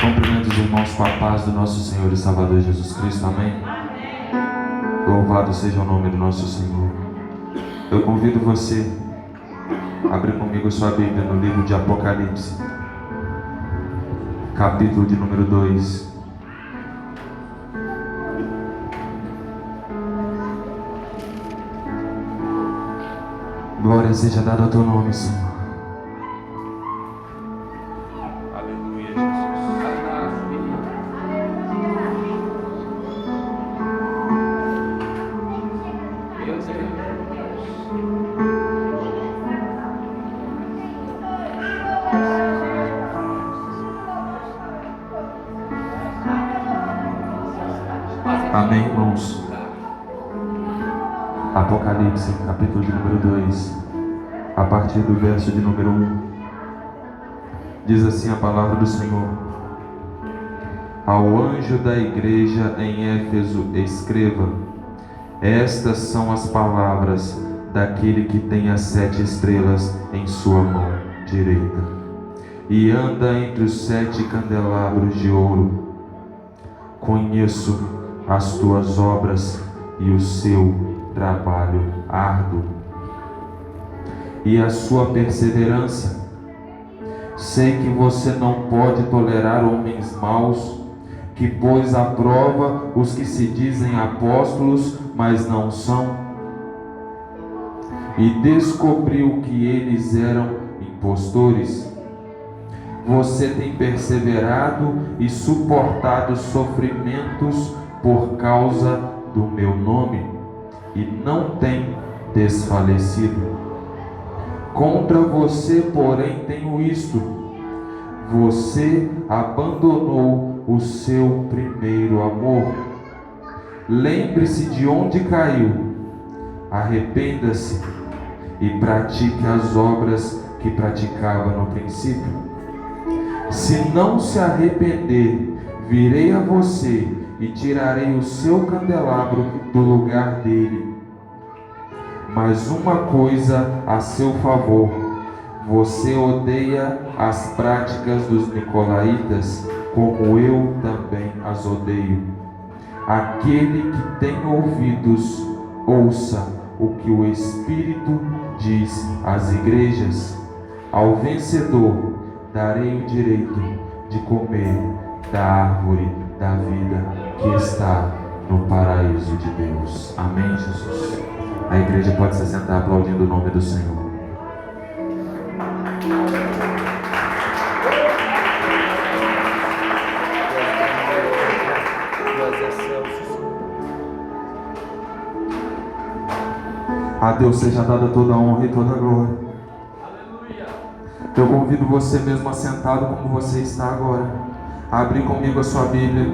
Cumprimento os irmãos com a paz do nosso Senhor e Salvador Jesus Cristo, amém? Louvado seja o nome do nosso Senhor. Eu convido você a abrir comigo sua Bíblia no livro de Apocalipse, capítulo de número 2. Glória seja dada ao teu nome, Senhor. Aleluia, Jesus. Meu Deus. Amém, irmãos. Apocalipse, capítulo de número 2, a partir do verso de número 1. Diz assim a palavra do Senhor: Ao anjo da igreja em Éfeso escreva: Estas são as palavras daquele que tem as 7 estrelas em sua mão direita e anda entre os 7 candelabros de ouro. Conheço as tuas obras e o seu trabalho árduo e a sua perseverança. Sei que você não pode tolerar homens maus, que pôs à prova os que se dizem apóstolos, mas não são, e descobriu que eles eram impostores. Você tem perseverado e suportado sofrimentos por causa do meu nome, e não tem desfalecido. Contra você, porém, tenho isto: você abandonou o seu primeiro amor. Lembre-se de onde caiu, arrependa-se e pratique as obras que praticava no princípio. Se não se arrepender, virei a você e tirarei o seu candelabro do lugar dele. Mas uma coisa a seu favor: você odeia as práticas dos nicolaítas, como eu também as odeio. Aquele que tem ouvidos, ouça o que o Espírito diz às igrejas. Ao vencedor darei o direito de comer da árvore da vida que está no paraíso de Deus. Amém, Jesus? A igreja pode se sentar aplaudindo o nome do Senhor. A Deus seja dada toda a honra e toda a glória. Eu convido você mesmo assentado como você está agora, a abrir comigo a sua Bíblia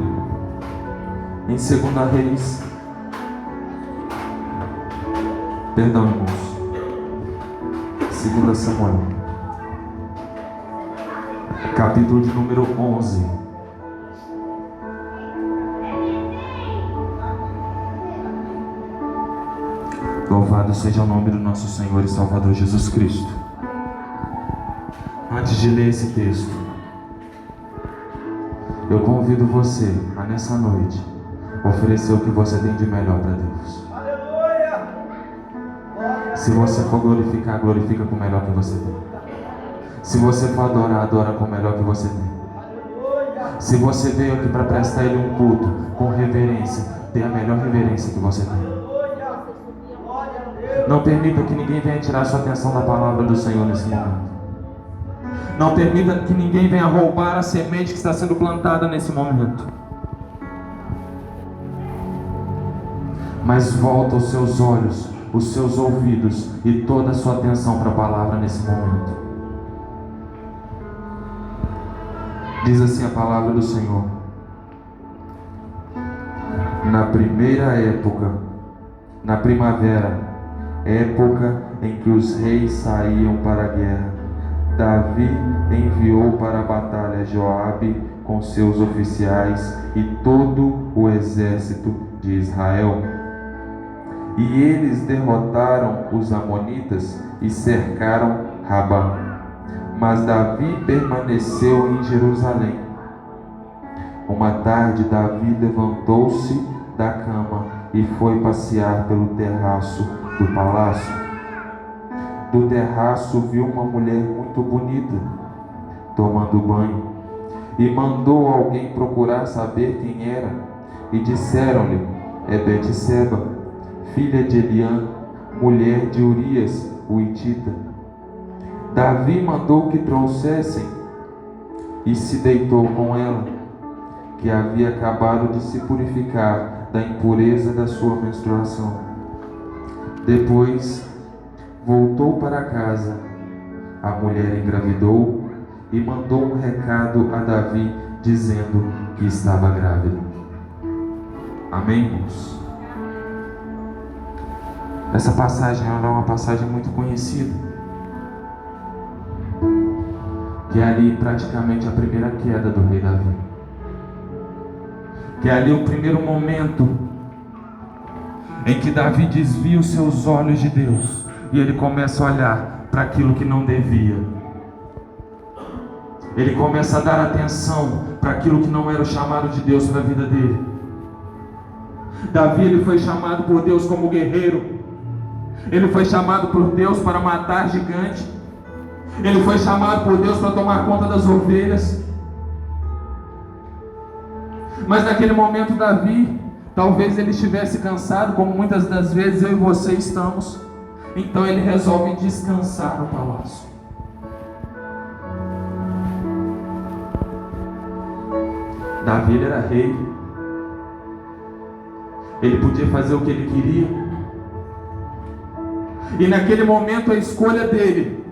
em 2 Reis. Perdão, irmãos. 2 Samuel, capítulo de número 11. Louvado seja o nome do nosso Senhor e Salvador Jesus Cristo. Antes de ler esse texto, eu convido você a nessa noite oferecer o que você tem de melhor para Deus. Se você for glorificar, glorifica com o melhor que você tem. Se você for adorar, adora com o melhor que você tem. Se você veio aqui para prestar Ele um culto com reverência, dê a melhor reverência que você tem. Não permita que ninguém venha tirar sua atenção da palavra do Senhor nesse momento. Não permita que ninguém venha roubar a semente que está sendo plantada nesse momento. Mas volta os seus olhos, os seus ouvidos e toda a sua atenção para a palavra nesse momento. Diz assim a palavra do Senhor: Na primeira época, na primavera, época em que os reis saíam para a guerra, Davi enviou para a batalha Joabe com seus oficiais e todo o exército de Israel. E eles derrotaram os amonitas e cercaram Rabá. Mas Davi permaneceu em Jerusalém. Uma tarde, Davi levantou-se da cama e foi passear pelo terraço do palácio. Do terraço viu uma mulher muito bonita tomando banho e mandou alguém procurar saber quem era. E disseram-lhe: é Betseba, filha de Eliã, mulher de Urias, o hitita. Davi mandou que trouxessem e se deitou com ela, que havia acabado de se purificar da impureza da sua menstruação. Depois voltou para casa. A mulher engravidou e mandou um recado a Davi dizendo que estava grávida. Amém, irmãos? Essa passagem é uma passagem muito conhecida, que é ali praticamente a primeira queda do rei Davi, que é ali o primeiro momento em que Davi desvia os seus olhos de Deus e ele começa a olhar para aquilo que não devia. Ele começa a dar atenção para aquilo que não era o chamado de Deus para a vida dele. Davi, ele foi chamado por Deus como guerreiro. Ele foi chamado por Deus para matar gigante. Ele foi chamado por Deus para tomar conta das ovelhas. Mas naquele momento Davi, talvez ele estivesse cansado, como muitas das vezes eu e você estamos. Então ele resolve descansar no palácio. Davi, ele era rei. Ele podia fazer o que ele queria. E naquele momento a escolha dele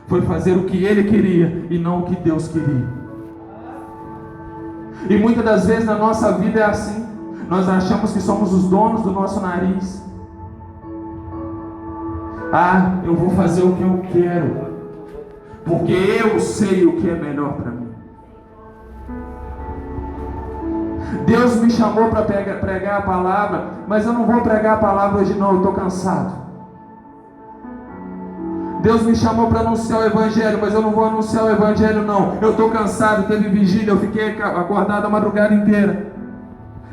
foi fazer o que ele queria e não o que Deus queria. E muitas das vezes na nossa vida é assim. Nós achamos que somos os donos do nosso nariz. Eu vou fazer o que eu quero, porque eu sei o que é melhor para mim. Deus me chamou para pregar a palavra, mas eu não vou pregar a palavra hoje não, eu estou cansado. Deus me chamou para anunciar o Evangelho, mas eu não vou anunciar o Evangelho não, eu estou cansado, teve vigília, eu fiquei acordado a madrugada inteira.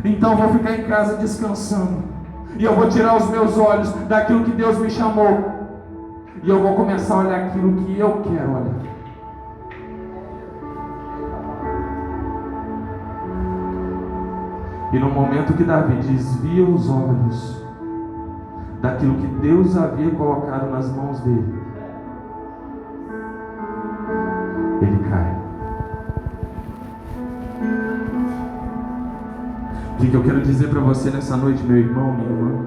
Então eu vou ficar em casa descansando, e eu vou tirar os meus olhos daquilo que Deus me chamou, e eu vou começar a olhar aquilo que eu quero olhar. E no momento que Davi desvia os olhos daquilo que Deus havia colocado nas mãos dele, ele cai. O que eu quero dizer para você nessa noite, meu irmão, minha irmã?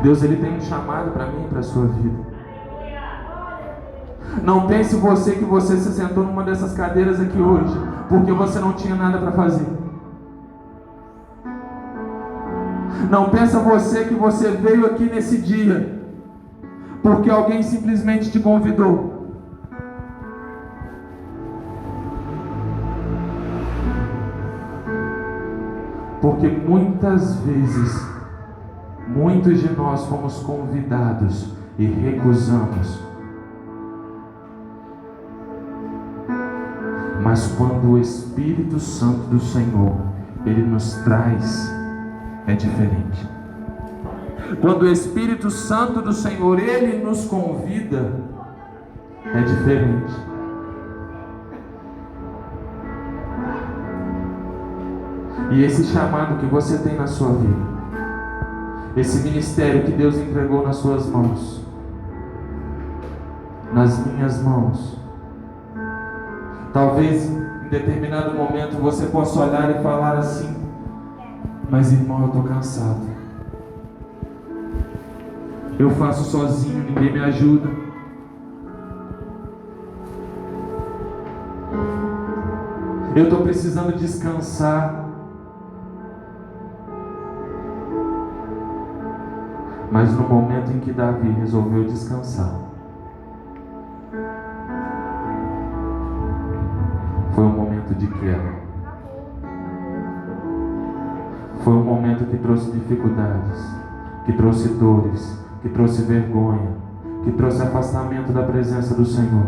Deus, ele tem um chamado para mim e para a sua vida. Não pense você que você se sentou numa dessas cadeiras aqui hoje porque você não tinha nada para fazer. Não pensa você que você veio aqui nesse dia porque alguém simplesmente te convidou. Porque muitas vezes, muitos de nós fomos convidados e recusamos. Mas quando o Espírito Santo do Senhor, ele nos traz, é diferente. Quando o Espírito Santo do Senhor, ele nos convida, é diferente. E esse chamado que você tem na sua vida, esse ministério que Deus entregou nas suas mãos, nas minhas mãos, talvez em determinado momento você possa olhar e falar assim: mas irmão, eu estou cansado, eu faço sozinho, ninguém me ajuda, eu estou precisando descansar. Mas no momento em que Davi resolveu descansar, foi um momento de queda. Foi um momento que trouxe dificuldades, que trouxe dores, que trouxe vergonha, que trouxe afastamento da presença do Senhor.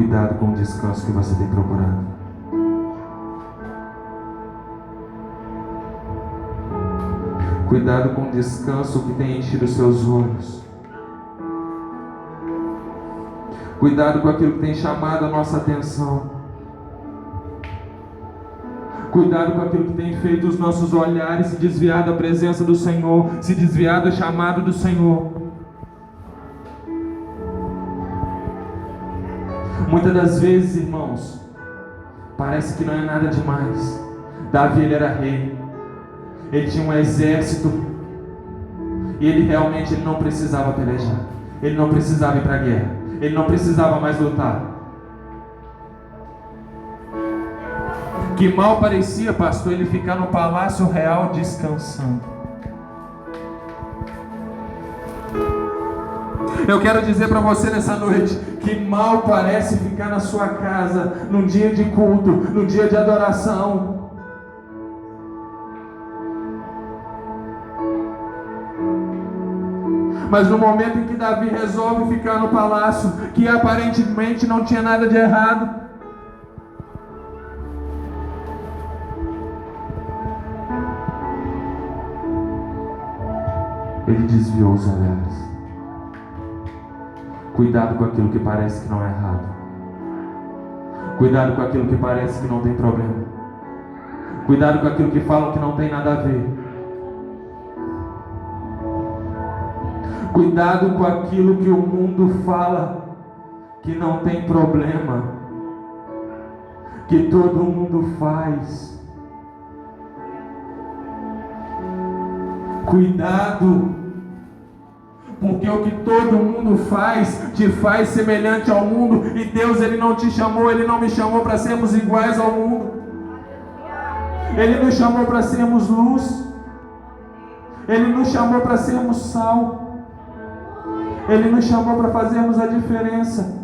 Cuidado com o descanso que você tem procurado. Cuidado com o descanso que tem enchido os seus olhos. Cuidado com aquilo que tem chamado a nossa atenção. Cuidado com aquilo que tem feito os nossos olhares se desviar da presença do Senhor, se desviar do chamado do Senhor. Muitas das vezes, irmãos, parece que não é nada demais. Davi, ele era rei, ele tinha um exército, e ele realmente não precisava pelejar, ele não precisava ir para a guerra, ele não precisava mais lutar. Que mal parecia, pastor, ele ficar no palácio real descansando. Eu quero dizer para você nessa noite, que mal parece ficar na sua casa, num dia de culto, num dia de adoração. Mas no momento em que Davi resolve ficar no palácio, que aparentemente não tinha nada de errado, ele desviou os olhares. Cuidado com aquilo que parece que não é errado. Cuidado com aquilo que parece que não tem problema. Cuidado com aquilo que falam que não tem nada a ver. Cuidado com aquilo que o mundo fala que não tem problema, que todo mundo faz. Cuidado, porque o que todo mundo faz te faz semelhante ao mundo, e Deus, ele não te chamou, ele não me chamou para sermos iguais ao mundo. Ele nos chamou para sermos luz, ele nos chamou para sermos sal, ele nos chamou para fazermos a diferença.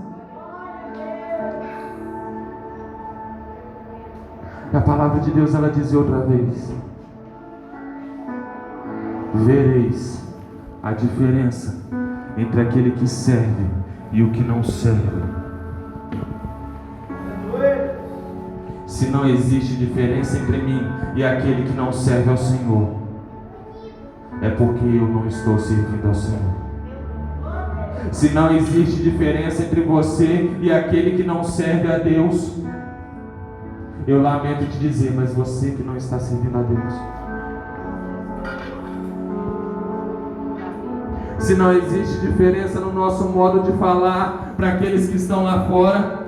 E a palavra de Deus, ela diz outra vez: vereis a diferença entre aquele que serve e o que não serve. Se não existe diferença entre mim e aquele que não serve ao Senhor, é porque eu não estou servindo ao Senhor. Se não existe diferença entre você e aquele que não serve a Deus, eu lamento te dizer, mas você que não está servindo a Deus. Se não existe diferença no nosso modo de falar para aqueles que estão lá fora,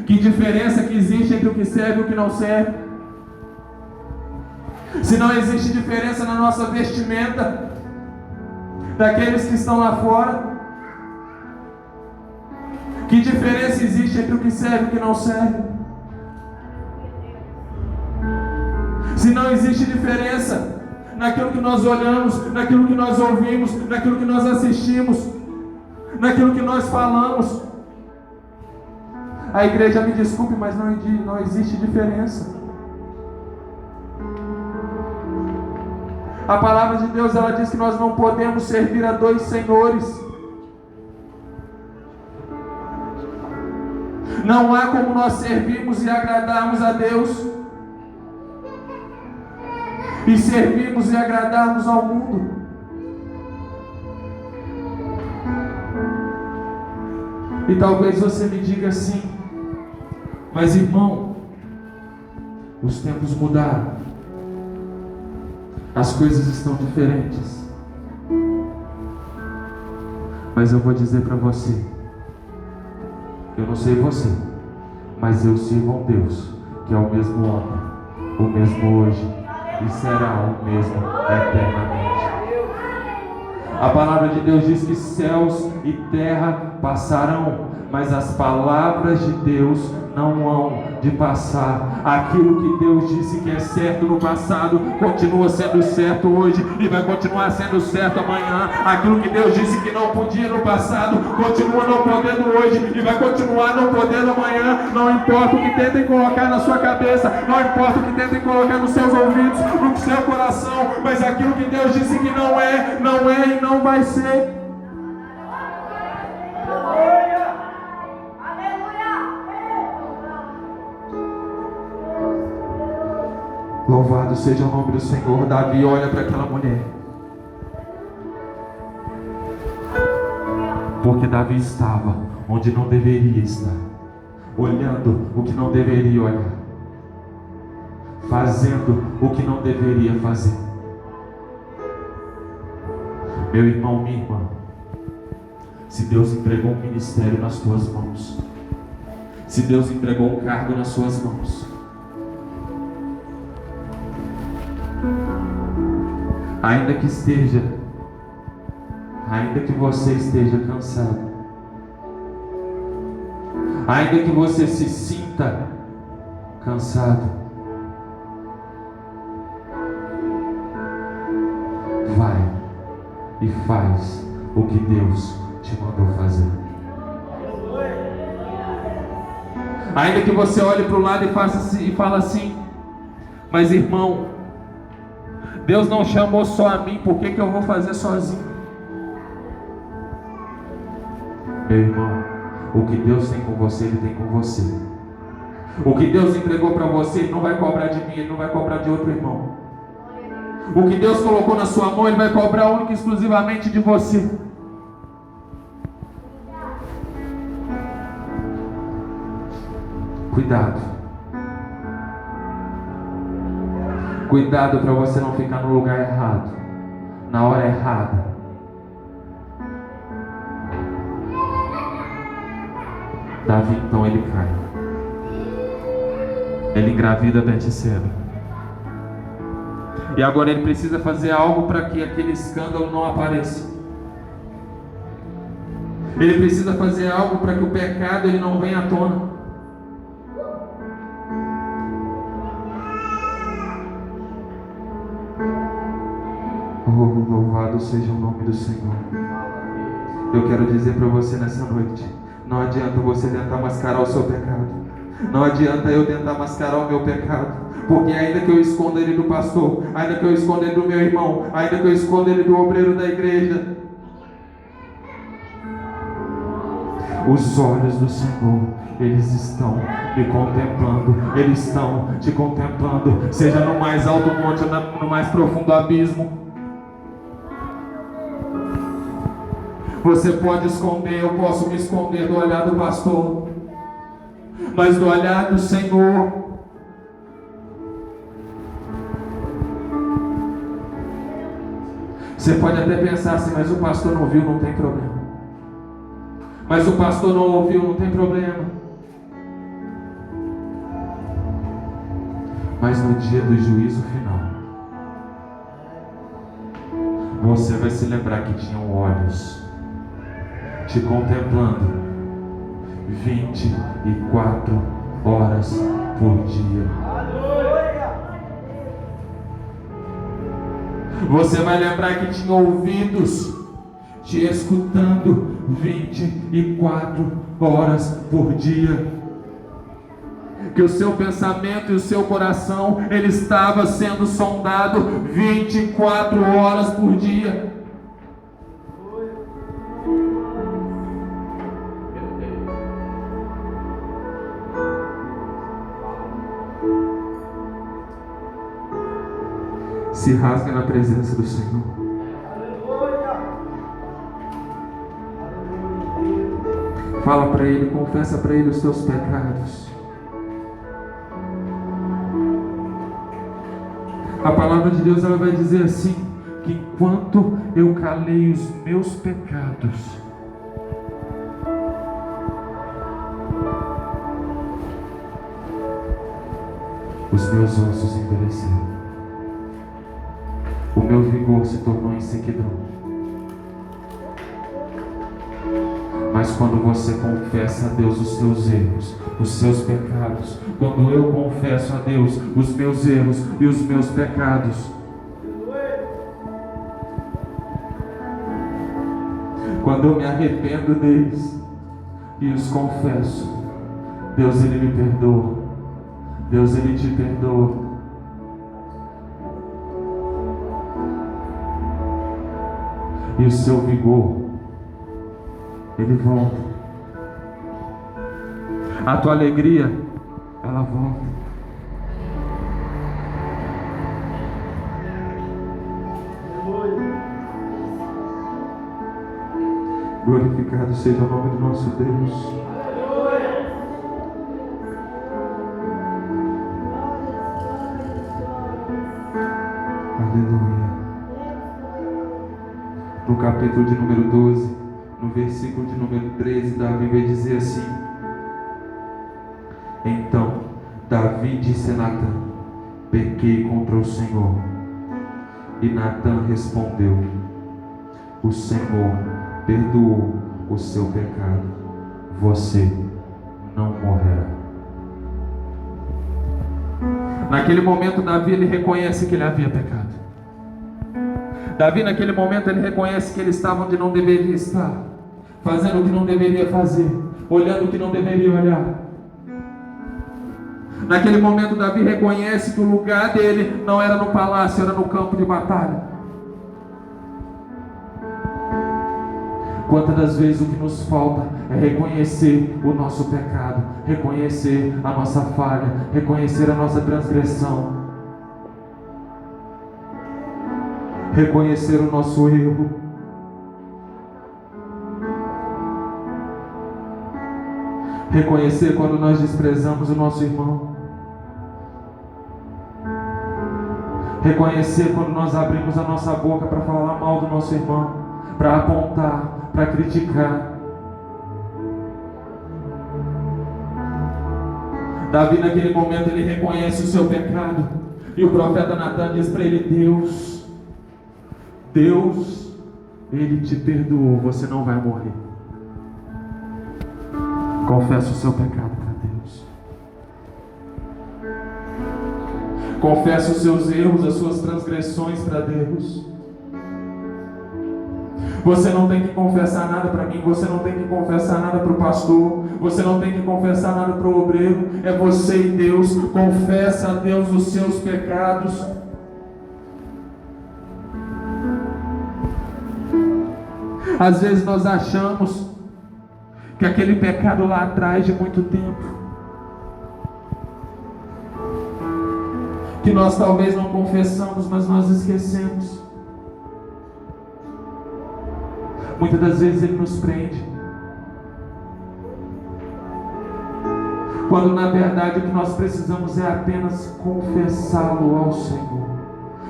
que diferença que existe entre o que serve e o que não serve? Se não existe diferença na nossa vestimenta daqueles que estão lá fora, que diferença existe entre o que serve e o que não serve? Se não existe diferença naquilo que nós olhamos, naquilo que nós ouvimos, naquilo que nós assistimos, naquilo que nós falamos, a igreja, me desculpe, mas não existe diferença. A palavra de Deus, ela diz que nós não podemos servir a dois senhores. Não há como nós servirmos e agradarmos a Deus e servirmos e agradarmos ao mundo. E talvez você me diga assim: mas irmão, os tempos mudaram, as coisas estão diferentes. Mas eu vou dizer para você, eu não sei você, mas eu sirvo a um Deus que é o mesmo ontem, o mesmo hoje e será o mesmo eternamente. A palavra de Deus diz que céus e terra passarão, mas as palavras de Deus não hão de passar. Aquilo que Deus disse que é certo no passado continua sendo certo hoje e vai continuar sendo certo amanhã. Aquilo que Deus disse que não podia no passado continua não podendo hoje e vai continuar não podendo amanhã. Não importa o que tentem colocar na sua cabeça, não importa o que tentem colocar nos seus ouvidos, no seu coração, mas aquilo que Deus disse que não é e não vai ser. seja o nome do Senhor. Davi olha para aquela mulher, porque Davi estava onde não deveria estar, olhando o que não deveria olhar, fazendo o que não deveria fazer. Meu irmão, minha irmã, se Deus entregou um ministério nas tuas mãos, se Deus entregou um cargo nas suas mãos, ainda que você esteja cansado, ainda que você se sinta cansado, vai e faz o que Deus te mandou fazer. Ainda que você olhe para o lado e fala assim: mas irmão, Deus não chamou só a mim, por que eu vou fazer sozinho? Meu irmão, o que Deus tem com você, Ele tem com você. O que Deus entregou para você, Ele não vai cobrar de mim, Ele não vai cobrar de outro irmão. O que Deus colocou na sua mão, Ele vai cobrar única e exclusivamente de você. Cuidado. Cuidado para você não ficar no lugar errado, na hora errada. Davi, então, ele cai. Ele engravida Betseba. E agora ele precisa fazer algo para que aquele escândalo não apareça. Ele precisa fazer algo para que o pecado ele não venha à tona. Oh, louvado seja o nome do Senhor. Eu quero dizer para você nessa noite: não adianta você tentar mascarar o seu pecado. Não adianta eu tentar mascarar o meu pecado. Porque ainda que eu esconda ele do pastor, ainda que eu esconda ele do meu irmão, ainda que eu esconda ele do obreiro da igreja, os olhos do Senhor, eles estão me contemplando, eles estão te contemplando, seja no mais alto monte ou no mais profundo abismo. Você pode esconder, eu posso me esconder do olhar do pastor, mas do olhar do Senhor, você pode até pensar assim: mas o pastor não viu, não tem problema. Mas o pastor não ouviu, não tem problema. Mas no dia do juízo final, você vai se lembrar que tinham olhos te contemplando 24 horas por dia. Você vai lembrar que tinha ouvidos te escutando 24 horas por dia. Que o seu pensamento e o seu coração, ele estava sendo sondado 24 horas por dia. Se rasga na presença do Senhor. Fala para Ele, confessa para Ele os teus pecados. A palavra de Deus, ela vai dizer assim: que enquanto eu calei os meus pecados, os meus ossos envelheceram. O meu vigor se tornou em sequidão. Mas quando você confessa a Deus os seus erros, os seus pecados, quando eu confesso a Deus os meus erros e os meus pecados, quando eu me arrependo deles e os confesso, Deus, Ele me perdoa. Deus, Ele te perdoa. E o seu vigor, ele volta. A tua alegria, ela volta. Glorificado seja o nome do nosso Deus. Aleluia. No capítulo de número 12, no versículo de número 13, Davi vai dizer assim: então Davi disse a Natã: pequei contra o Senhor. E Natã respondeu: o Senhor perdoou o seu pecado, você não morrerá. Naquele momento Davi ele reconhece que ele havia pecado. Davi naquele momento ele reconhece que ele estava onde não deveria estar, fazendo o que não deveria fazer, olhando o que não deveria olhar. Naquele momento Davi reconhece que o lugar dele não era no palácio, era no campo de batalha. Quantas das vezes o que nos falta é reconhecer o nosso pecado, reconhecer a nossa falha, reconhecer a nossa transgressão, reconhecer o nosso erro. Reconhecer quando nós desprezamos o nosso irmão. Reconhecer quando nós abrimos a nossa boca para falar mal do nosso irmão, para apontar, para criticar. Davi naquele momento ele reconhece o seu pecado, e o profeta Natã diz para ele: Deus, ele te perdoou, você não vai morrer. Confessa o seu pecado para Deus. Confessa os seus erros, as suas transgressões para Deus. Você não tem que confessar nada para mim, você não tem que confessar nada para o pastor, você não tem que confessar nada para o obreiro. É você e Deus. Confessa a Deus os seus pecados. Às vezes nós achamos que aquele pecado lá atrás de muito tempo, que nós talvez não confessamos, mas nós esquecemos. Muitas das vezes ele nos prende, quando na verdade o que nós precisamos é apenas confessá-lo ao Senhor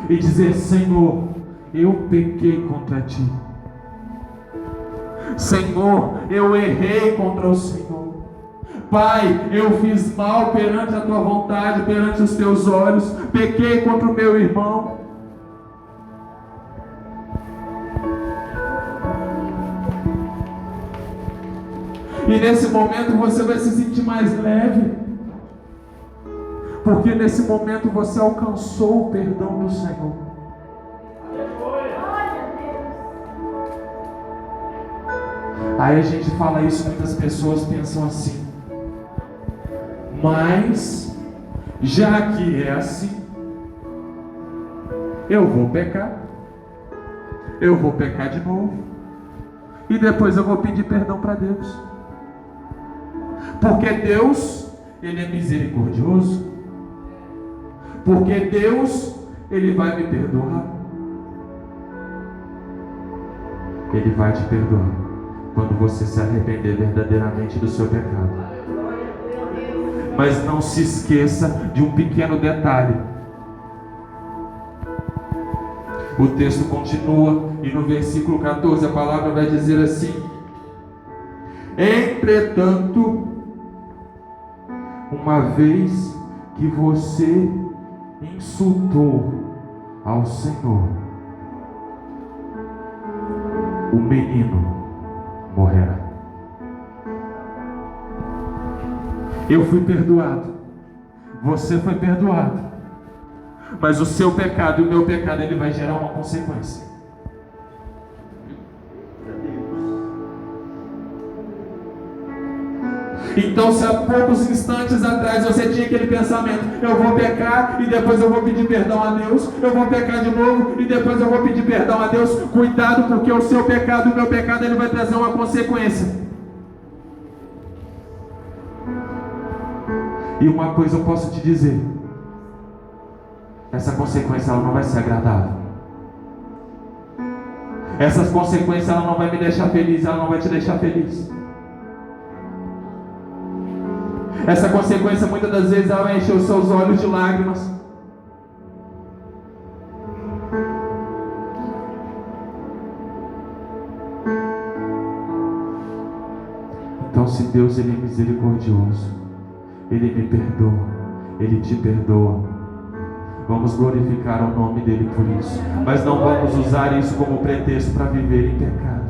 e dizer: Senhor, eu pequei contra ti. Senhor, eu errei contra o Senhor. Pai, eu fiz mal perante a tua vontade, perante os teus olhos. Pequei contra o meu irmão. E nesse momento você vai se sentir mais leve, porque nesse momento você alcançou o perdão do Senhor. Aí a gente fala isso, muitas pessoas pensam assim: mas já que é assim, eu vou pecar de novo, e depois eu vou pedir perdão para Deus, porque Deus, Ele é misericordioso, porque Deus, Ele vai me perdoar. Ele vai te perdoar quando você se arrepender verdadeiramente do seu pecado. Mas não se esqueça de um pequeno detalhe. O texto continua e no versículo 14 a palavra vai dizer assim: entretanto, uma vez que você insultou ao Senhor, o menino morrerá. Eu fui perdoado, você foi perdoado, mas o seu pecado e o meu pecado, ele vai gerar uma consequência. Então, se há poucos instantes atrás você tinha aquele pensamento: eu vou pecar e depois eu vou pedir perdão a Deus, eu vou pecar de novo e depois eu vou pedir perdão a Deus. Cuidado, porque o seu pecado e o meu pecado, ele vai trazer uma consequência. E uma coisa eu posso te dizer: essa consequência ela não vai ser agradável. Essas consequências, ela não vai me deixar feliz, ela não vai te deixar feliz. Essa consequência, muitas das vezes, ela vai encher os seus olhos de lágrimas. Então, se Deus, Ele é misericordioso, Ele me perdoa, Ele te perdoa, vamos glorificar o nome dEle por isso. Mas não vamos usar isso como pretexto para viver em pecado,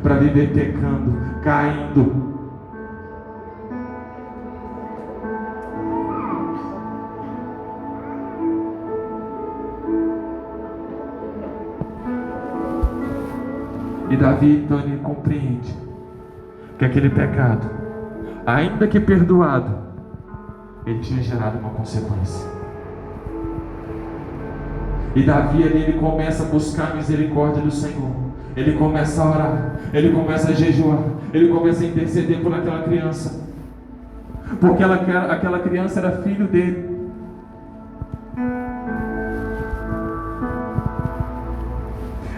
para viver pecando, caindo. E Davi, então, ele compreende que aquele pecado, ainda que perdoado, ele tinha gerado uma consequência. E Davi, ele começa a buscar a misericórdia do Senhor. Ele começa a orar, ele começa a jejuar, ele começa a interceder por aquela criança, porque aquela criança era filho dele.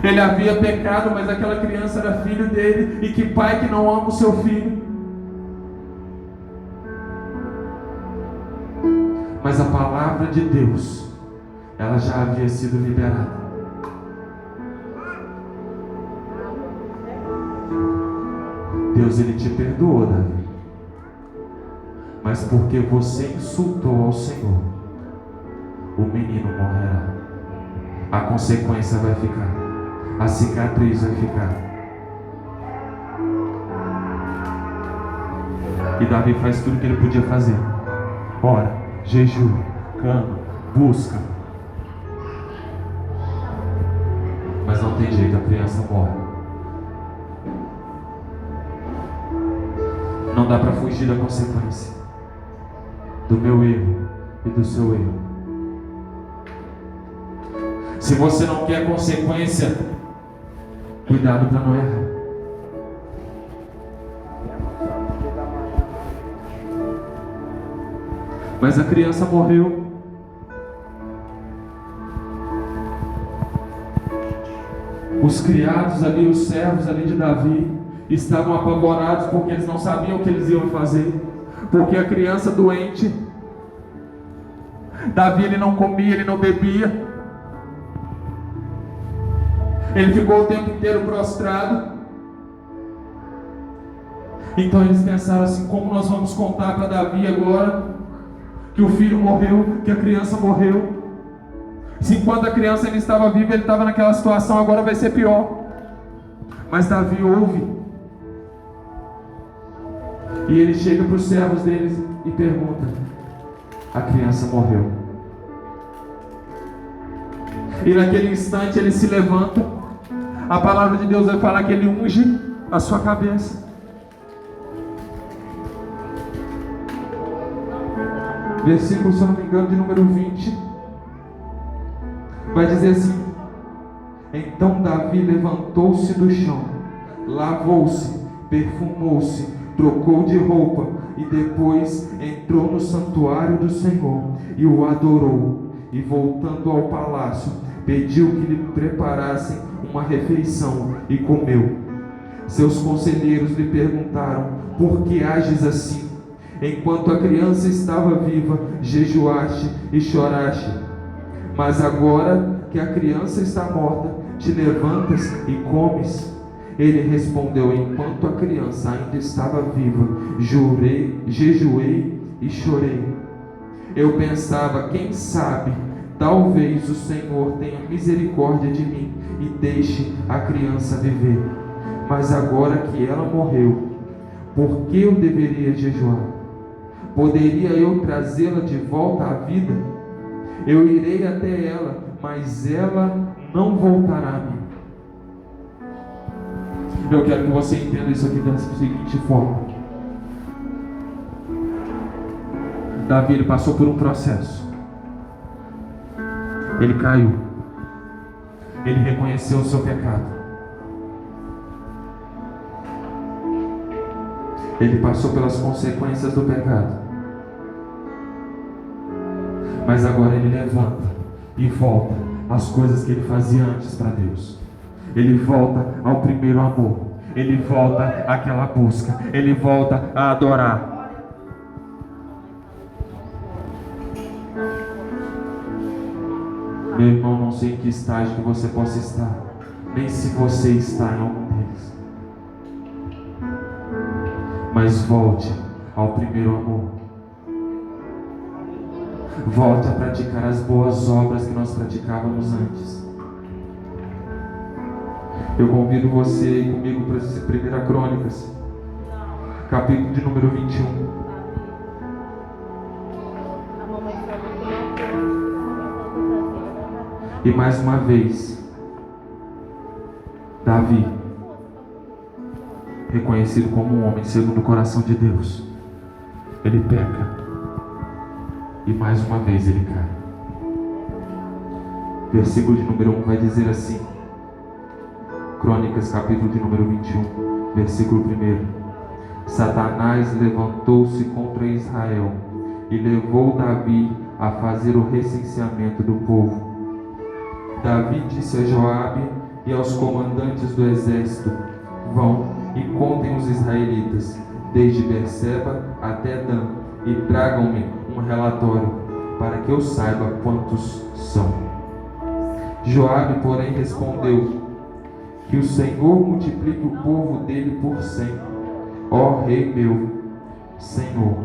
Ele havia pecado, mas aquela criança era filho dele. E que pai que não ama o seu filho? Mas a palavra de Deus, ela já havia sido liberada. Deus, Ele te perdoou, Davi, mas porque você insultou ao Senhor, o menino morrerá. A consequência vai ficar. A cicatriz vai ficar. E Davi faz tudo o que ele podia fazer. Ora, jejum, clama, busca. Mas não tem jeito, a criança morre. Não dá para fugir da consequência do meu erro e do seu erro. Se você não quer consequência, cuidado para não errar. Mas a criança morreu. Os criados ali, os servos ali de Davi, estavam apavorados porque eles não sabiam o que eles iam fazer. Porque a criança doente, Davi, ele não comia, ele não bebia. Ele ficou o tempo inteiro prostrado. Então eles pensaram assim: como nós vamos contar para Davi agora que o filho morreu, que a criança morreu? Se enquanto a criança ainda estava viva, ele estava naquela situação, agora vai ser pior. Mas Davi ouve. E ele chega para os servos deles e pergunta: a criança morreu. E naquele instante ele se levanta. A palavra de Deus vai falar que ele unge a sua cabeça. Versículo, se eu não me engano, de número 20. Vai dizer assim: então Davi levantou-se do chão, lavou-se, perfumou-se, trocou de roupa e depois entrou no santuário do Senhor e o adorou. E voltando ao palácio, pediu que lhe preparassem uma refeição e comeu. Seus conselheiros lhe perguntaram: por que ages assim? Enquanto a criança estava viva, jejuaste e choraste. Mas agora que a criança está morta, te levantas e comes? Ele respondeu: enquanto a criança ainda estava viva, jejuei e chorei. Eu pensava: quem sabe, talvez o Senhor tenha misericórdia de mim e deixe a criança viver. Mas agora que ela morreu, por que eu deveria jejuar? Poderia eu trazê-la de volta à vida? Eu irei até ela, mas ela não voltará a mim. Eu quero que você entenda isso aqui da seguinte forma: Davi, ele passou por um processo. Ele caiu. Ele reconheceu o seu pecado. Ele passou pelas consequências do pecado. Mas agora ele levanta e volta às coisas que ele fazia antes para Deus. ele volta ao primeiro amor, ele volta àquela busca, ele volta a adorar. Meu irmão, não sei em que estágio que você possa estar, nem se você está em algum deles, mas volte ao primeiro amor. Volte a praticar as boas obras que nós praticávamos antes. Eu convido você a ir comigo para 1 Crônicas, capítulo de número 21. E mais uma vez, Davi, reconhecido como um homem segundo o coração de Deus, ele peca. E mais uma vez ele cai. Versículo de número 1 vai dizer assim. Crônicas, capítulo de número 21, versículo 1. Satanás levantou-se contra Israel e levou Davi a fazer o recenseamento do povo. Davi disse a Joabe e aos comandantes do exército: vão e contem os israelitas, desde Berseba até Dan, e tragam-me um relatório, para que eu saiba quantos são. Joabe, porém, respondeu: que o Senhor multiplique o povo dele por 100. Ó rei meu Senhor,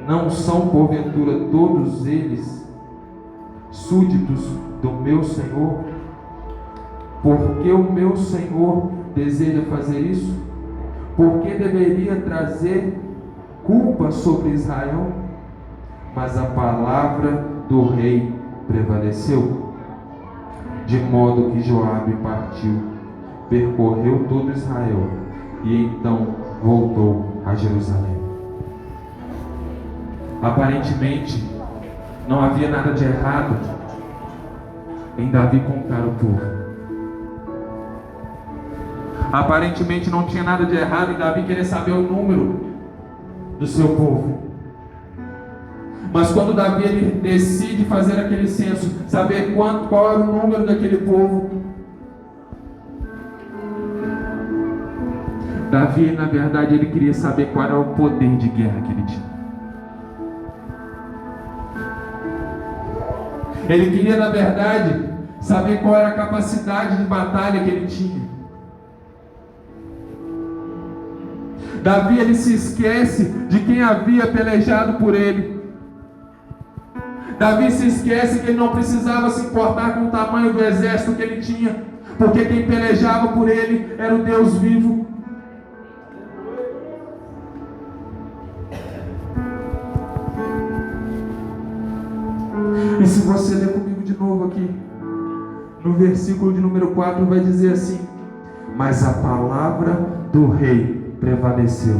não são porventura todos eles súditos do meu Senhor? Porque o meu Senhor deseja fazer isso? Por que deveria trazer culpa sobre Israel? Mas a palavra do rei prevaleceu, de modo que Joabe partiu, percorreu todo Israel e então voltou a Jerusalém. Aparentemente não havia nada de errado em Davi contar o povo. Aparentemente não tinha nada de errado em Davi querer saber o número do seu povo. Mas quando Davi ele decide fazer aquele censo, saber qual era o número daquele povo, Davi, na verdade, ele queria saber qual era o poder de guerra que ele tinha. Ele queria, na verdade, saber qual era a capacidade de batalha que ele tinha. Davi, ele se esquece de quem havia pelejado por ele. Davi se esquece que ele não precisava se importar com o tamanho do exército que ele tinha, porque quem pelejava por ele era o Deus vivo. E se você ler comigo de novo aqui, no versículo de número 4 vai dizer assim: mas a palavra do rei prevaleceu.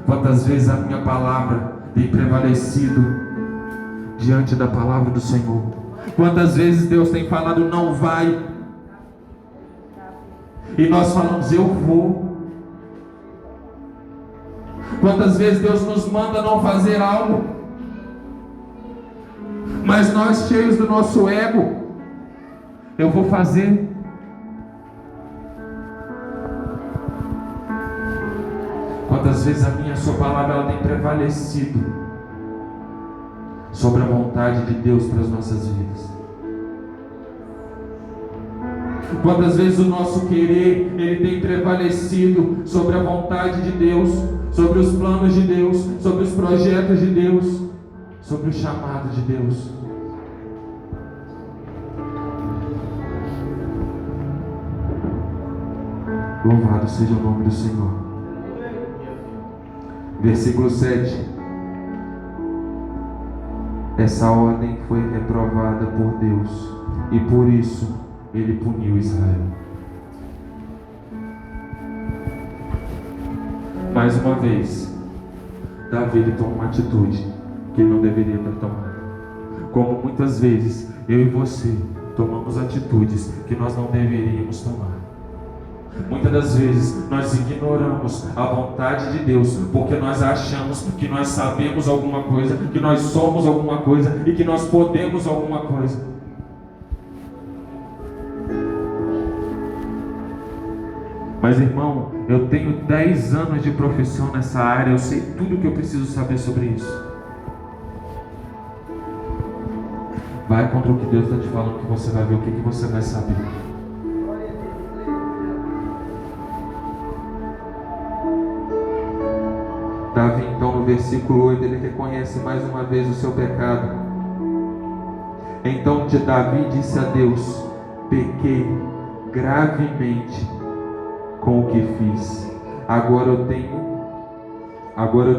Quantas vezes a minha palavra tem prevalecido diante da palavra do Senhor? Quantas vezes Deus tem falado não vai, e nós falamos eu vou? Quantas vezes Deus nos manda não fazer algo, mas nós, cheios do nosso ego, eu vou fazer. Quantas vezes a sua palavra ela tem prevalecido sobre a vontade de Deus para as nossas vidas? Quantas vezes o nosso querer ele tem prevalecido sobre a vontade de Deus, sobre os planos de Deus, sobre os projetos de Deus, sobre o chamado de Deus? Louvado seja o nome do Senhor. Versículo 7. Essa ordem foi reprovada por Deus, e por isso ele puniu Israel. Mais uma vez, Davi ele toma uma atitude que ele não deveria ter tomado. Como muitas vezes eu e você tomamos atitudes que nós não deveríamos tomar. Muitas das vezes nós ignoramos a vontade de Deus porque nós achamos que nós sabemos alguma coisa, que nós somos alguma coisa e que nós podemos alguma coisa. Mas irmão, eu tenho 10 anos de profissão nessa área, eu sei tudo o que eu preciso saber sobre isso. Vai contra o que Deus está te falando, que você vai ver o que você vai saber. Davi, então, no versículo 8, ele reconhece mais uma vez o seu pecado. Então Davi disse a Deus: pequei gravemente com o que fiz. Agora eu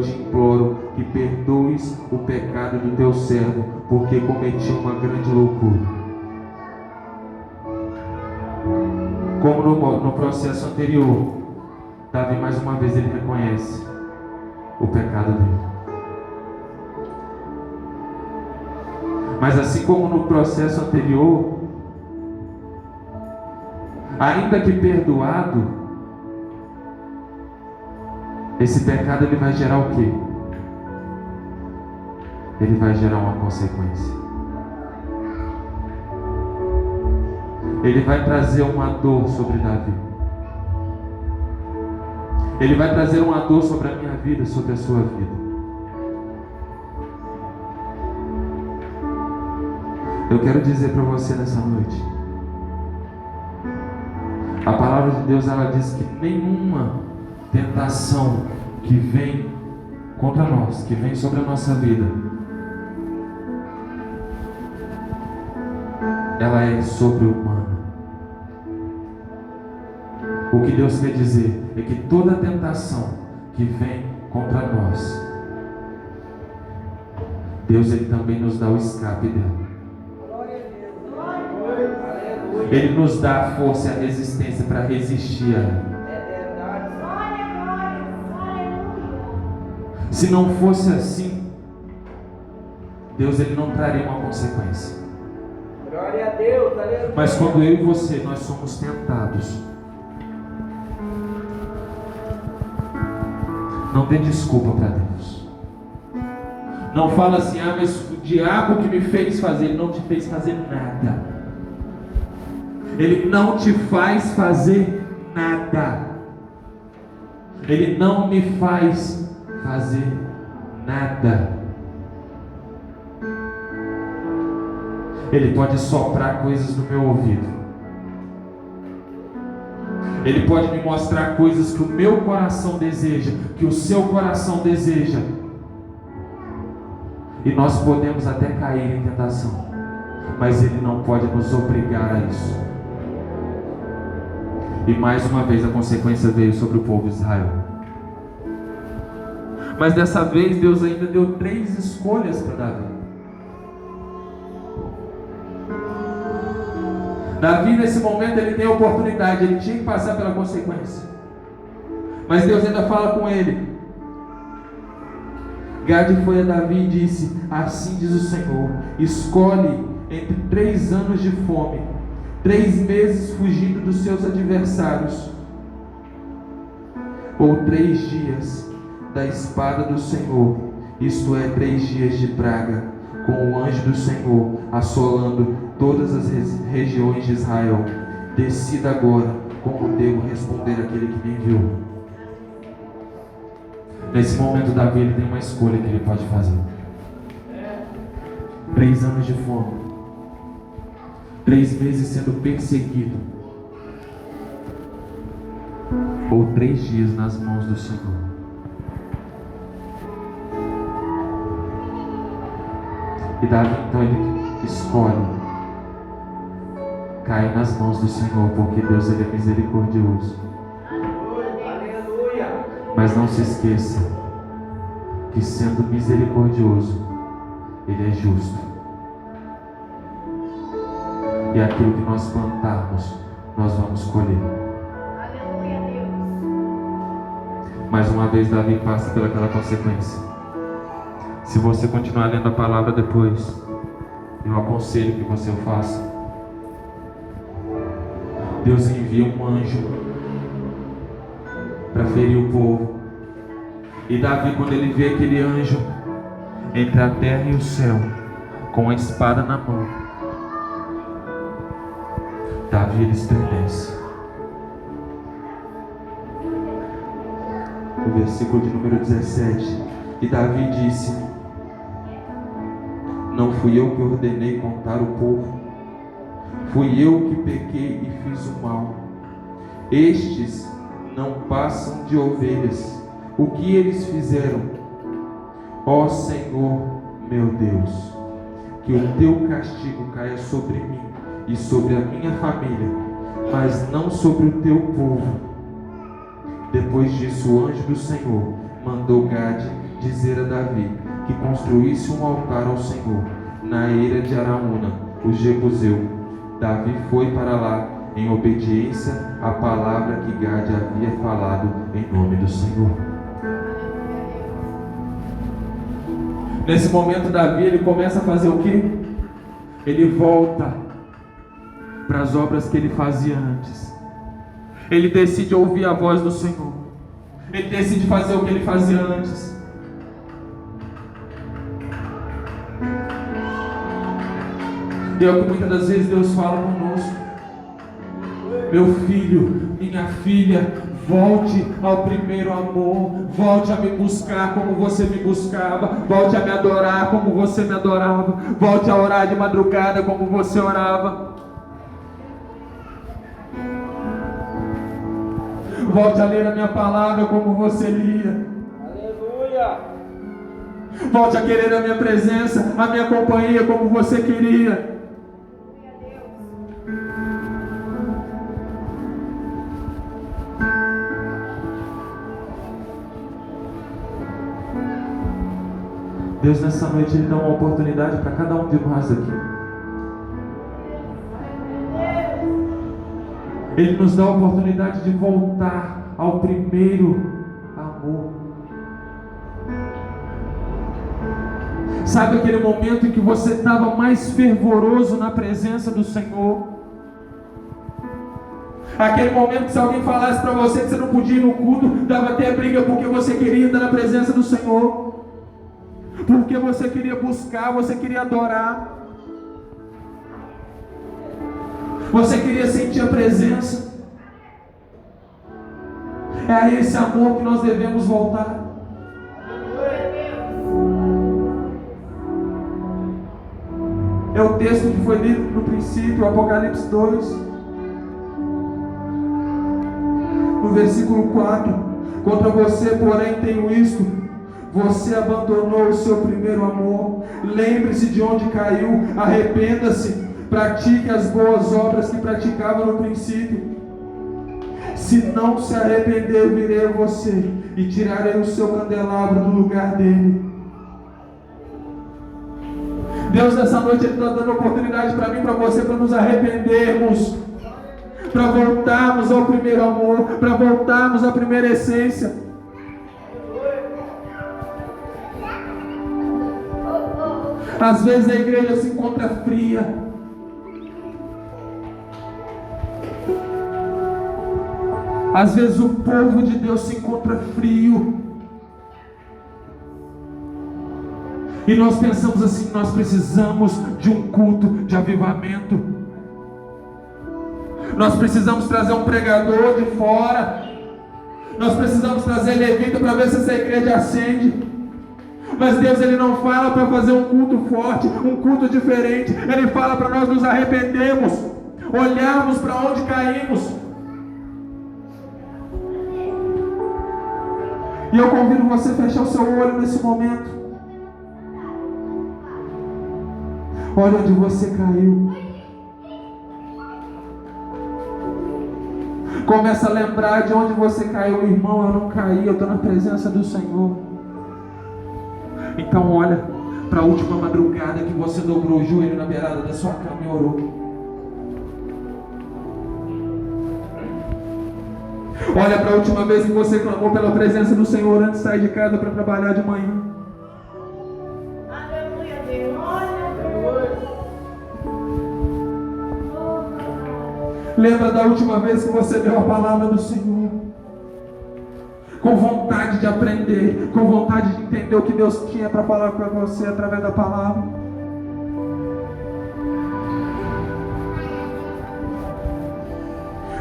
te imploro que perdoes o pecado do teu servo, porque cometi uma grande loucura. Como no processo anterior, Davi mais uma vez ele reconhece o pecado dele. Mas assim como no processo anterior, ainda que perdoado, esse pecado ele vai gerar o quê? Ele vai gerar uma consequência. Ele vai trazer uma dor sobre Davi. Ele vai trazer uma dor sobre a minha vida, sobre a sua vida. Eu quero dizer para você nessa noite, a palavra de Deus, ela diz que nenhuma tentação que vem contra nós, que vem sobre a nossa vida, ela é sobre-humana. O que Deus quer dizer é que toda tentação que vem contra nós, Deus ele também nos dá o escape dela. Ele nos dá a força e a resistência para resistir a ela. Se não fosse assim, Deus ele não traria uma consequência. Glória a Deus, aleluia. Mas quando eu e você, nós somos tentados, não tem desculpa para Deus. Não fala assim: ah, mas o diabo que me fez fazer. Ele não te fez fazer nada. Ele não te faz fazer nada. Ele não me faz fazer nada. Ele pode soprar coisas no meu ouvido. Ele pode me mostrar coisas que o meu coração deseja, que o seu coração deseja. E nós podemos até cair em tentação, mas Ele não pode nos obrigar a isso. E mais uma vez a consequência veio sobre o povo de Israel. Mas dessa vez Deus ainda deu 3 escolhas para Davi. Davi nesse momento ele tem a oportunidade, ele tinha que passar pela consequência. Mas Deus ainda fala com ele. Gade foi a Davi e disse: assim diz o Senhor, escolhe entre 3 anos de fome, 3 meses fugindo dos seus adversários, ou 3 dias da espada do Senhor, isto é, 3 dias de praga, com o anjo do Senhor assolando todas as regiões de Israel. Decida agora como devo responder àquele que me enviou. Nesse momento Davi ele tem uma escolha que ele pode fazer. 3 anos de fome, 3 meses sendo perseguido, ou 3 dias nas mãos do Senhor. E Davi então ele escolhe cair nas mãos do Senhor, porque Deus ele é misericordioso. Aleluia. Mas não se esqueça que sendo misericordioso, Ele é justo. E aquilo que nós plantarmos, nós vamos colher. Aleluia, Deus. Mais uma vez Davi passa pelaquela consequência. Se você continuar lendo a palavra depois, eu aconselho que você o faça. Deus envia um anjo para ferir o povo. E Davi, quando ele vê aquele anjo entre a terra e o céu, com a espada na mão, Davi ele estremece. no versículo de número 17. E Davi disse: não fui eu que ordenei contar o povo, fui eu que pequei e fiz o mal. Estes não passam de ovelhas, o que eles fizeram? Ó Senhor meu Deus, que o teu castigo caia sobre mim e sobre a minha família, mas não sobre o teu povo. Depois disso, o anjo do Senhor mandou Gade dizer a Davi que construísse um altar ao Senhor na eira de Araúna, o Jebuseu. Davi foi para lá em obediência à palavra que Gade havia falado em nome do Senhor. Nesse momento, Davi, ele começa a fazer o quê? Ele volta para as obras que ele fazia antes. Ele decide ouvir a voz do Senhor. Ele decide fazer o que ele fazia antes. E é o que muitas das vezes Deus fala conosco: meu filho, minha filha, volte ao primeiro amor, volte a me buscar como você me buscava, volte a me adorar como você me adorava, volte a orar de madrugada como você orava, volte a ler a minha palavra como você lia. Aleluia. Volte a querer a minha presença, a minha companhia como você queria. Deus, nessa noite, Ele dá uma oportunidade para cada um de nós aqui. Ele nos dá a oportunidade de voltar ao primeiro amor. Sabe aquele momento em que você estava mais fervoroso na presença do Senhor? Aquele momento que se alguém falasse para você que você não podia ir no culto, dava até briga porque você queria estar na presença do Senhor, porque você queria buscar, você queria adorar, você queria sentir a presença. É a esse amor que nós devemos voltar. É o texto que foi lido no princípio, Apocalipse 2, no versículo 4. Contra você, porém, tenho isto: você abandonou o seu primeiro amor. Lembre-se de onde caiu, arrependa-se, pratique as boas obras que praticava no princípio. Se não se arrepender, virei a você e tirarei o seu candelabro do lugar dele. Deus, nessa noite, Ele está dando oportunidade para mim, para você, para nos arrependermos, para voltarmos ao primeiro amor, para voltarmos à primeira essência. Às vezes a igreja se encontra fria. Às vezes o povo de Deus se encontra frio. E nós pensamos assim: nós precisamos de um culto de avivamento. Nós precisamos trazer um pregador de fora. Nós precisamos trazer levita para ver se essa igreja acende. Mas Deus, Ele não fala para fazer um culto forte, um culto diferente. Ele fala para nós nos arrependermos, olharmos para onde caímos. E eu convido você a fechar o seu olho nesse momento. Olha onde você caiu. Começa a lembrar de onde você caiu. Irmão, eu não caí, eu estou na presença do Senhor. Então olha para a última madrugada que você dobrou o joelho na beirada da sua cama e orou. Olha para a última vez que você clamou pela presença do Senhor antes de sair de casa para trabalhar de manhã. Aleluia, Deus. Lembra da última vez que você deu a palavra do Senhor, com vontade de aprender, com vontade de entender o que Deus tinha para falar para você através da palavra.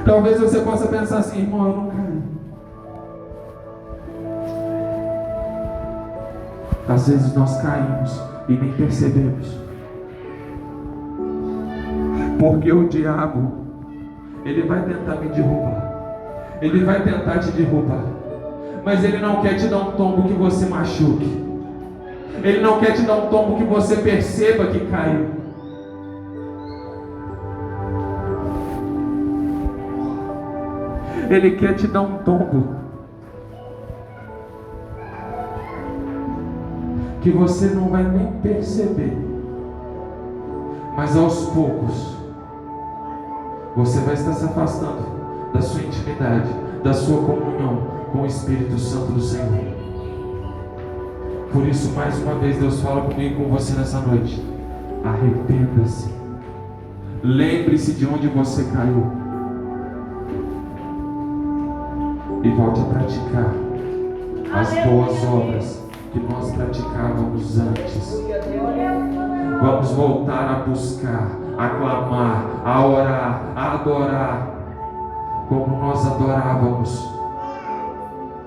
Talvez você possa pensar assim: irmão, eu não caí. Às vezes nós caímos e nem percebemos. Porque o diabo, ele vai tentar me derrubar. Ele vai tentar te derrubar. Mas ele não quer te dar um tombo que você machuque. Ele não quer te dar um tombo que você perceba que caiu. Ele quer te dar um tombo que você não vai nem perceber. Mas aos poucos você vai estar se afastando da sua intimidade, da sua comunhão com o Espírito Santo do Senhor. Por isso, mais uma vez, Deus fala comigo e com você nessa noite. Arrependa-se. Lembre-se de onde você caiu. E volte a praticar as boas obras que nós praticávamos antes. Vamos voltar a buscar, a clamar, a orar, a adorar, como nós adorávamos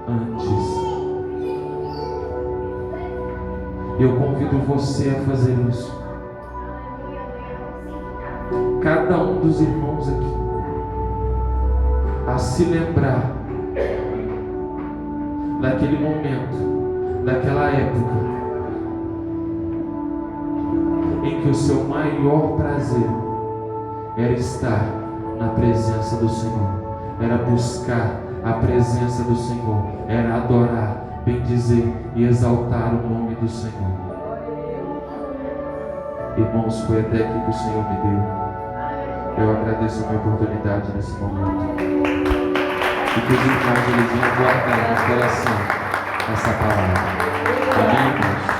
antes. Eu convido você a fazer isso. Cada um dos irmãos aqui a se lembrar daquele momento, daquela época em que o seu maior prazer era estar na presença do Senhor, era buscar a presença do Senhor, era adorar, bendizer e exaltar o nome do Senhor. Irmãos, foi até aqui que o Senhor me deu. Eu agradeço a minha oportunidade nesse momento. E que os irmãos eles venham guardar no coração essa palavra. Amém, irmãos?